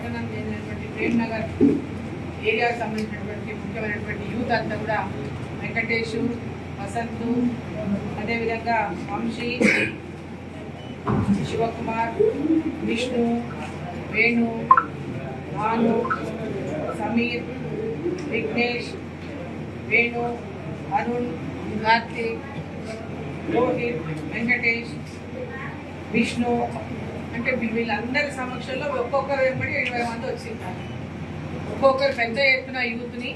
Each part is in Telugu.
పట్టణం చెందినటువంటి ప్రేమ్ నగర్ ఏరియాకి సంబంధించినటువంటి ముఖ్యమైనటువంటి యూత్ అంతా కూడా వెంకటేష్, వసంత్, అదేవిధంగా వంశీ, శివకుమార్, విష్ణు, వేణు, భాను, సమీర్, విఘ్నేష్, వేణు, అరుణ్, కార్తీక్, రోహిత్, వెంకటేష్, విష్ణు అంటే వీళ్ళందరి సమక్షంలో ఒక్కొక్కరు వెంబడి 20 మంది వచ్చింటారు. ఒక్కొక్కరు పెద్ద ఎత్తున యూత్ని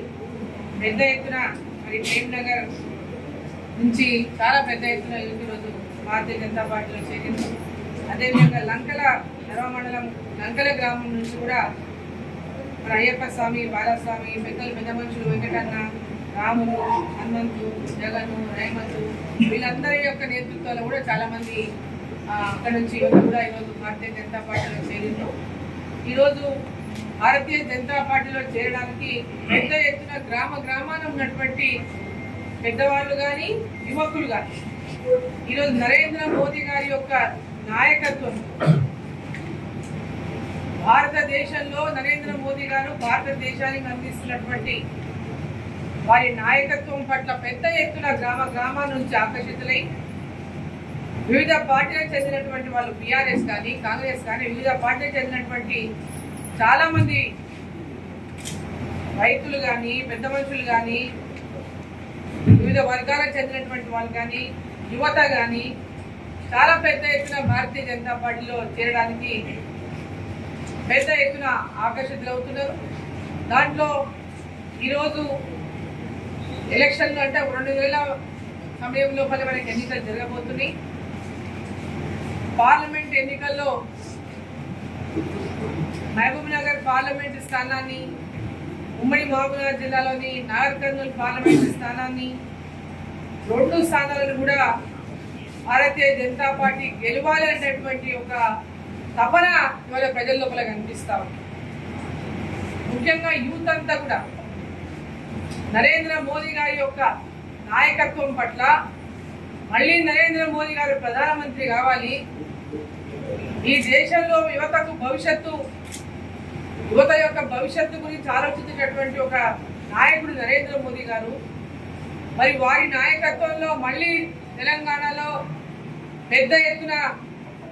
పెద్ద ఎత్తున మరి ప్రేమ్ నగర్ నుంచి చాలా పెద్ద ఎత్తున యూత్ ఈరోజు భారతీయ జనతా పార్టీలో చేరింది. అదేవిధంగా లంకల మండలం లంకల గ్రామం నుంచి కూడా మరి అయ్యప్ప స్వామి, బాలస్వామి, పెద్ద మనుషులు వెంకటన్న, రాములు, హనుమంతు, జగను, రేమంతు వీళ్ళందరి యొక్క నేతృత్వంలో కూడా చాలా మంది అక్కడ నుంచి కూడా ఈరోజు భారతీయ జనతా పార్టీలో చేరిండ్రు. ఈరోజు భారతీయ జనతా పార్టీలో చేరడానికి పెద్ద ఎత్తున గ్రామాన ఉన్నటువంటి పెద్దవాళ్ళు కానీ యువకులు కానీ ఈరోజు నరేంద్ర మోదీ గారి యొక్క నాయకత్వం, భారతదేశంలో నరేంద్ర మోదీ గారు భారతదేశానికి అందిస్తున్నటువంటి వారి నాయకత్వం పట్ల పెద్ద ఎత్తున గ్రామాల నుంచి ఆకర్షితులై వివిధ పార్టీలకు చెందినటువంటి వాళ్ళు బీఆర్ఎస్ కానీ కాంగ్రెస్ కానీ వివిధ పార్టీలకు చెందినటువంటి చాలా మంది రైతులు కానీ పెద్ద మనుషులు కానీ వివిధ వర్గాలకు చెందినటువంటి వాళ్ళు కానీ యువత కానీ చాలా పెద్ద ఎత్తున భారతీయ జనతా పార్టీలో చేరడానికి పెద్ద ఎత్తున ఆకర్షితులవుతున్నారు. దాంట్లో ఈరోజు ఎలక్షన్లు అంటే 2000 సమయం లోపల మనకి ఎన్నికలు జరగబోతున్నాయి. పార్లమెంట్ ఎన్నికల్లో మహబూబ్ నగర్ పార్లమెంటు స్థానాన్ని, ఉమ్మడి మహబూబ్నగర్ జిల్లాలోని నాగర్ కర్నూలు పార్లమెంటు స్థానాన్ని, 2 స్థానాలను కూడా భారతీయ జనతా పార్టీ గెలవాలి అనేటువంటి ఒక తపన ఇవాళ ప్రజల లోపల కనిపిస్తా ఉంది. ముఖ్యంగా యూత్ అంతా కూడా నరేంద్ర మోదీ గారి యొక్క నాయకత్వం పట్ల మళ్ళీ నరేంద్ర మోదీ గారు ప్రధానమంత్రి కావాలి, ఈ దేశంలో యువత యొక్క భవిష్యత్తు గురించి ఆలోచించేటటువంటి ఒక నాయకుడు నరేంద్ర మోదీ గారు. మరి వారి నాయకత్వంలో మళ్ళీ తెలంగాణలో పెద్ద ఎత్తున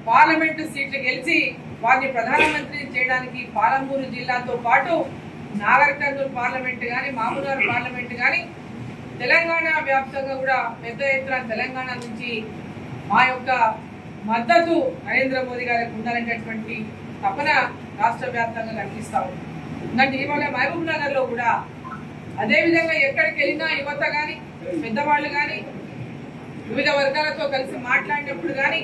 పార్లమెంటు సీట్లు గెలిచి వారిని ప్రధానమంత్రి చేయడానికి పాలమూరు జిల్లాతో పాటు నాగర్ కర్నూలు పార్లమెంటు కానీ మహబూబ్నగర్ పార్లమెంటు కానీ తెలంగాణ వ్యాప్తంగా కూడా పెద్ద ఎత్తున తెలంగాణ నుంచి మా యొక్క మద్దతు నరేంద్ర మోదీ గారికి ఉండాలనేటటువంటి తపన రాష్ట్ర వ్యాప్తంగా కనిపిస్తా ఉంది. అంటే ఇవాళ మహబూబ్ నగర్ లో కూడా అదేవిధంగా ఎక్కడికి వెళ్ళినా యువత కానీ పెద్దవాళ్ళు కానీ వివిధ వర్గాలతో కలిసి మాట్లాడినప్పుడు కానీ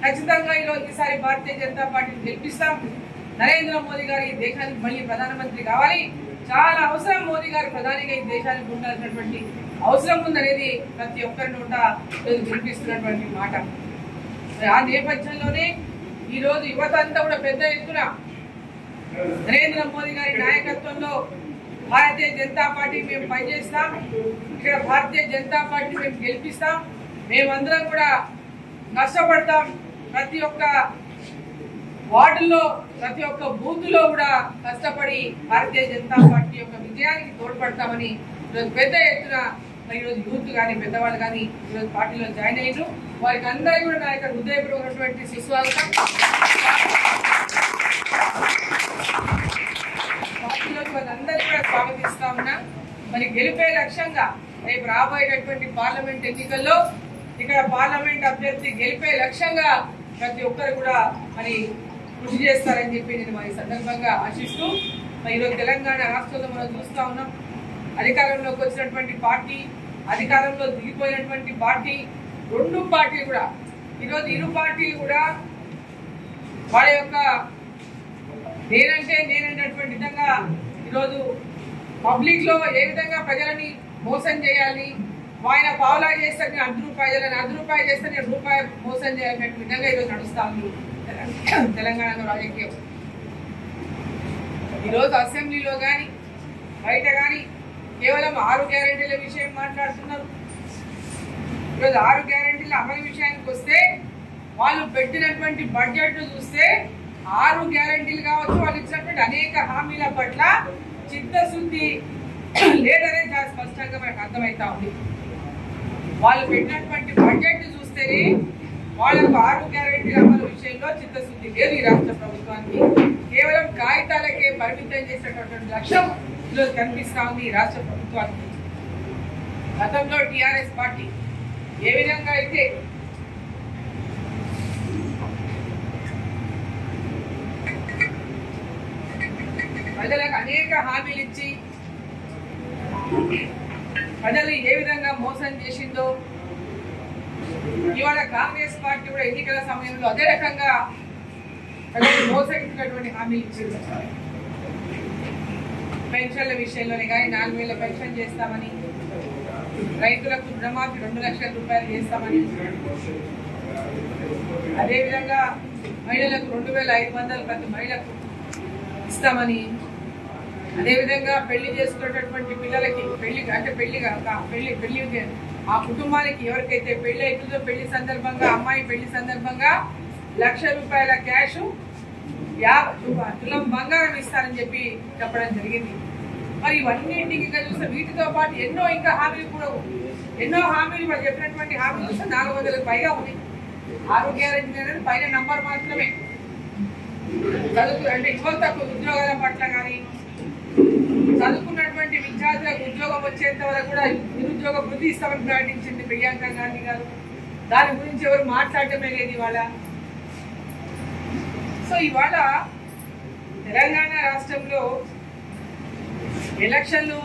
ఖచ్చితంగా ఈసారి భారతీయ జనతా పార్టీని గెలిపిస్తాం, నరేంద్ర మోదీ గారు ఈ దేశానికి మళ్ళీ ప్రధానమంత్రి కావాలి, చాలా అవసరం మోదీ గారు ప్రధానిగా ఈ దేశానికి ఉండాల్సినటువంటి అవసరం ఉందనేది ప్రతి ఒక్కరి నోట వినిపిస్తున్నటువంటి మాట. ఆ నేపథ్యంలోనే ఈరోజు యువత అంతా కూడా పెద్ద ఎత్తున నరేంద్ర మోదీ గారి నాయకత్వంలో భారతీయ జనతా పార్టీ మేము పనిచేస్తాం, ఇక్కడ భారతీయ జనతా పార్టీ మేము గెలిపిస్తాం, మేమందరం కూడా కష్టపడతాం, ప్రతి ఒక్క వార్డుల్లో ప్రతి ఒక్క బూత్లో కూడా కష్టపడి భారతీయ జనతా పార్టీ యొక్క విజయానికి తోడ్పడతామని ఈరోజు పెద్ద ఎత్తున ఈరోజు యూత్ కానీ పెద్దవాళ్ళు కానీ ఈరోజు పార్టీలో జాయిన్ అయ్యారు. వారికి అందరికీ కూడా నా యొక్క హృదయపూర్వకమైనటువంటి సుస్వాగతం. పార్టీలోకి వాళ్ళందరికీ కూడా స్వాగతిస్తా ఉన్నా. మరి గెలిపే లక్ష్యంగా రేపు రాబోయేటటువంటి పార్లమెంట్ ఎన్నికల్లో ఇక్కడ పార్లమెంట్ అభ్యర్థి గెలిపే లక్ష్యంగా ప్రతి ఒక్కరు కూడా మరి కృషి చేస్తారని చెప్పి నేను మరి సందర్భంగా ఆశిస్తూ ఈరోజు తెలంగాణ రాష్ట్రంలో మనం చూస్తా ఉన్నాం. అధికారంలోకి వచ్చినటువంటి పార్టీ, అధికారంలో దిగిపోయినటువంటి పార్టీ, 2 పార్టీలు కూడా ఈరోజు ఇరు పార్టీలు కూడా వాళ్ళ యొక్క నేనంటేటువంటి విధంగా ఈరోజు పబ్లిక్ లో ఏ విధంగా ప్రజలని మోసం చేయాలి, ఆయన పావులా చేస్తే నేను ₹10 చేస్తే నేను రూపాయి మోసం చేయాలనే విధంగా ఈరోజు నడుస్తా ఉంది తెలంగాణలో రాజకీయం. ఈరోజు అసెంబ్లీలో కానీ బయట కానీ కేవలం 6 గ్యారెంటీల విషయం మాట్లాడుతున్నారు. ఈరోజు 6 గ్యారెంటీల అమలు విషయానికి వస్తే వాళ్ళు పెట్టినటువంటి బడ్జెట్ చూస్తే 6 గ్యారంటీలు కావచ్చు, వాళ్ళు ఇచ్చినటువంటి అనేక హామీల పట్ల చిత్తశుద్ధి లేదనే చాలా స్పష్టంగా మనకు అర్థమవుతా ఉంది. వాళ్ళు పెట్టినటువంటి బడ్జెట్ చూస్తేనే వాళ్ళకు 6 గ్యారంటీల అమలు విషయంలో చిత్తశుద్ధి లేదు. ఈ రాష్ట్ర ప్రభుత్వానికి కేవలం కాగితాలకే పరిమితం చేసేటటువంటి లక్ష్యం ఈరోజు కనిపిస్తా ఉంది ఈ రాష్ట్ర ప్రభుత్వానికి. గతంలో టీఆర్ఎస్ పార్టీ ఏ విధంగా అయితే ప్రజలకు అనేక హామీలు ఇచ్చి ప్రజలు ఏ విధంగా మోసం చేసిందో, ఇవాళ కాంగ్రెస్ పార్టీ కూడా ఎన్నికల సమయంలో అదే రకంగా ప్రజలు మోసగించినటువంటి హామీలు ఇచ్చింది. పెన్షన్ల విషయంలోనే కానీ 4000 పెన్షన్ చేస్తామని, రైతులకు రుణమాఫీ 2 లక్షల రూపాయలు చేస్తామని, అదేవిధంగా మహిళలకు 2500 ప్రతి మహిళకు ఇస్తామని, అదేవిధంగా పెళ్లి చేసుకునేటటువంటి పిల్లలకి పెళ్లి ఆ కుటుంబానికి ఎవరికైతే పెళ్లి అవుతుందో పెళ్లి సందర్భంగా అమ్మాయి పెళ్లి సందర్భంగా 1,00,000 రూపాయల క్యాష్ 50 తులం బంగారం ఇస్తారని చెప్పి చెప్పడం జరిగింది. మరి ఇవన్నింటికి చూస్తే వీటితో పాటు ఎన్నో ఇంకా హామీలు కూడా ఎన్నో హామీలు వాళ్ళు చెప్పినటువంటి హామీలు చూస్తే 400కు పైగా ఉన్నాయి. 6 గ్యారెంటీ అనేది పైన నంబర్ మాత్రమే. చదువు అంటే యువతకు ఉద్యోగాల పట్ల కానీ, చదువుకున్నటువంటి విద్యార్థులకు ఉద్యోగం వచ్చేంత వరకు కూడా నిరుద్యోగ వృద్ధి ఇస్తామని ప్రకటించింది ప్రియాంక గాంధీ గారు. దాని గురించి ఎవరు మాట్లాడటమే లేదు ఇవాళ. సో ఇవాళ తెలంగాణ రాష్ట్రంలో ఎలక్షన్లు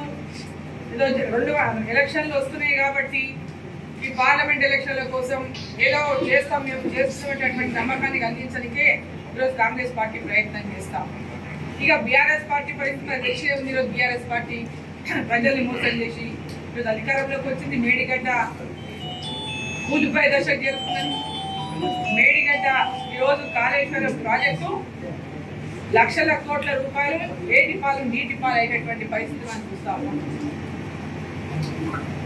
వస్తున్నాయి కాబట్టి ఈ పార్లమెంట్ ఎలక్షన్ల కోసం ఏదో చేస్తాం, మేము చేస్తున్నటువంటి నమ్మకాన్ని అందించడానికే ఈరోజు కాంగ్రెస్ పార్టీ ప్రయత్నం చేస్తాం. ఇక బీఆర్ఎస్ పార్టీ పరిస్థితి తెచ్చే ఉంది. ఈరోజు బీఆర్ఎస్ పార్టీ ప్రజల్ని మోసం చేసి ఈరోజు అధికారంలోకి వచ్చింది. మేడిగడ్డ కూలిపై దశకు చేరుతుందని మేడిగడ్డ ఈరోజు కాళేశ్వరం ప్రాజెక్టు లక్షల కోట్ల రూపాయలు వేటి పాలు నీటి పాలు అయినటువంటి పరిస్థితి మనం చూస్తాము.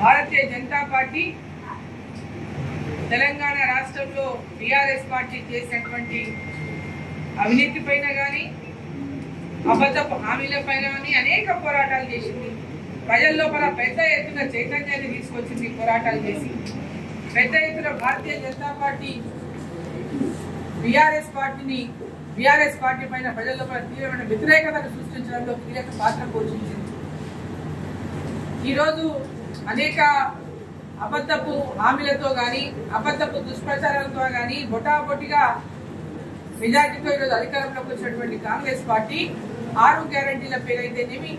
భారతీయ జనతా పార్టీ తెలంగాణ రాష్ట్రంలో బీఆర్ఎస్ పార్టీ చేసినటువంటి అవినీతి పైన కానీ, అబద్ధపు హామీల పైన కానీ అనేక పోరాటాలు చేసింది. ప్రజల లోపల పెద్ద ఎత్తున చైతన్యాన్ని తీసుకొచ్చింది. పోరాటాలు చేసి పెద్ద ఎత్తున Bharatiya Janata party BRS party పైన ప్రజల లోపల తీవ్రమైన వ్యతిరేకతను సృష్టించడంలో కీలక పాత్ర పోషించింది. ఈరోజు అనేక అబద్ధపు హామీలతో కానీ, అబద్ధపు దుష్ప్రచారాలతో కానీ బొటాబొటిగా మెజార్టీతో ఈరోజు అధికారంలోకి వచ్చినటువంటి కాంగ్రెస్ పార్టీ 6 గ్యారంటీల పేరైతేనేమి